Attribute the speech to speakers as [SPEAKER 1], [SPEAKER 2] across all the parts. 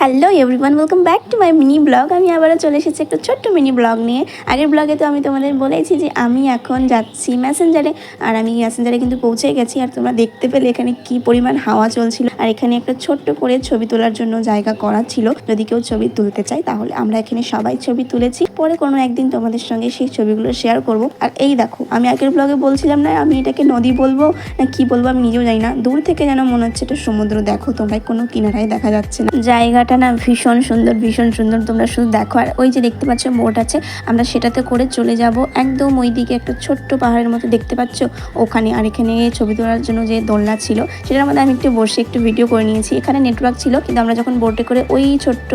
[SPEAKER 1] Hello everyone, welcome back to my mini blog. আমি আবারও চলে এসেছি একটা ছোট্ট মিনি ব্লগ নিয়ে। আগের ব্লগে তো আমি তোমাদের বলেছি যে আমি এখন যাচ্ছি ম্যাসেঞ্জারে, আর আমি ম্যাসেঞ্জারে কিন্তু পৌঁছে গেছি। আর তোমরা দেখতে পেলে এখানে কি পরিমাণ হাওয়া চলছিল। আর এখানে একটা ছোট্ট করে ছবি তোলার জন্য জায়গা করা ছিল, যদি কেউ ছবি তুলতে চায় তাহলে। আমরা এখানে সবাই ছবি তুলেছি, পরে কোনো একদিন তোমাদের সঙ্গে সেই ছবিগুলো শেয়ার করব। আর এই দেখো, আমি আগের ব্লগে বলছিলাম না আমি এটাকে নদী বলবো না কি বলবো, আমি নিজেও জানি না। দূর থেকে যেন মনে হচ্ছে এটা সমুদ্র। দেখো তোমরা, কোনো কিনারায় দেখা যাচ্ছে না। জায়গাটা না ভীষণ সুন্দর, ভীষণ সুন্দর, তোমরা শুধু দেখো। আর ওই যে দেখতে পাচ্ছ বোট আছে, আমরা সেটাতে করে চলে যাব একদম ওই দিকে, একটা ছোট্ট পাহাড়ের মতো দেখতে পাচ্ছ ওখানে। আর এখানে ছবি তোলার জন্য যে দোলনা ছিল সেটার মধ্যে আমি একটু বসে একটু ভিডিও করে নিয়েছি। এখানে নেটওয়ার্ক ছিল, কিন্তু আমরা যখন বোটে করে ওই ছোট্ট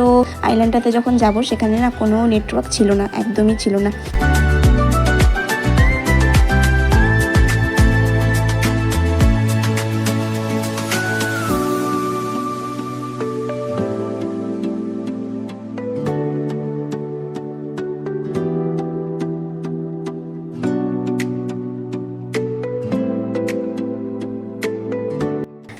[SPEAKER 1] আইল্যান্ডটাতে যখন যাব সেখানে না কোনো নেটওয়ার্ক ছিল না, একদমই ছিল না।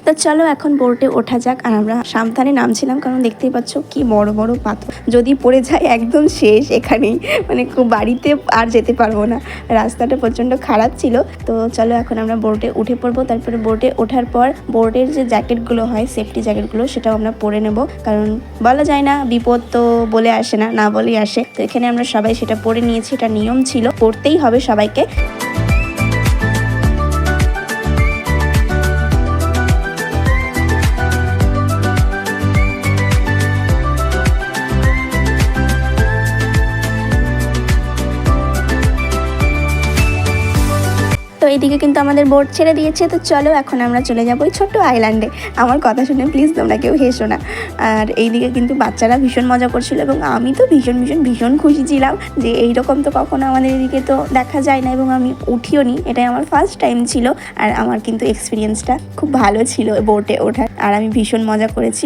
[SPEAKER 1] তো চলো এখন বোটে ওঠা যাক। আর আমরা সাবধানে নামছিলাম, কারণ দেখতেই পাচ্ছ কি বড় বড় পাথর, যদি পড়ে যায় একদম শেষ এখানেই, মানে বাড়িতে আর যেতে পারবো না। রাস্তাটা প্রচণ্ড খারাপ ছিল। তো চলো এখন আমরা বোটে উঠে পড়বো। তারপরে বোটে ওঠার পর বোটের যে জ্যাকেটগুলো হয়, সেফটি জ্যাকেটগুলো, সেটাও আমরা পরে নেব, কারণ বলা যায় না, বিপদ তো বলে আসে না, না বলেই আসে। তো এখানে আমরা সবাই সেটা পরে নিয়েছি, এটা নিয়ম ছিল, পরতেই হবে সবাইকে। তো এইদিকে কিন্তু আমাদের বোট ছেড়ে দিয়েছে। তো চলো এখন আমরা চলে যাবো ওই ছোট্ট আইল্যান্ডে। আমার কথা শুনে প্লিজ তোমরা কেউ হেসো না। আর এইদিকে কিন্তু বাচ্চারা ভীষণ মজা করছিল, এবং আমি তো ভীষণ ভীষণ ভীষণ খুশি ছিলাম যে এইরকম তো কখনো আমাদের এদিকে তো দেখা যায় না, এবং আমি উঠিও নি, এটাই আমার ফার্স্ট টাইম ছিল। আর আমার কিন্তু এক্সপিরিয়েন্সটা খুব ভালো ছিল বোটে ওঠার, আর আমি ভীষণ মজা করেছি।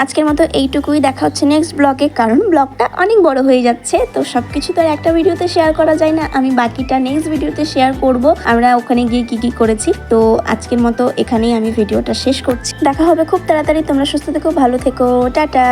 [SPEAKER 1] আজকের মতো এইটুকুই, দেখা হচ্ছে নেক্সট ব্লগে, কারণ ব্লগটা অনেক বড় হয়ে যাচ্ছে। তো সব কিছু তো আর একটা ভিডিওতে শেয়ার করা যায় না, আমি বাকিটা নেক্সট ভিডিওতে শেয়ার করব আমরা ওখানে গিয়ে কি কি করেছি। তো আজকের মতো এখানেই আমি ভিডিওটা শেষ করছি। দেখা হবে খুব তাড়াতাড়ি। তোমরা সুস্থ থেকো, ভালো থেকো, টাটা।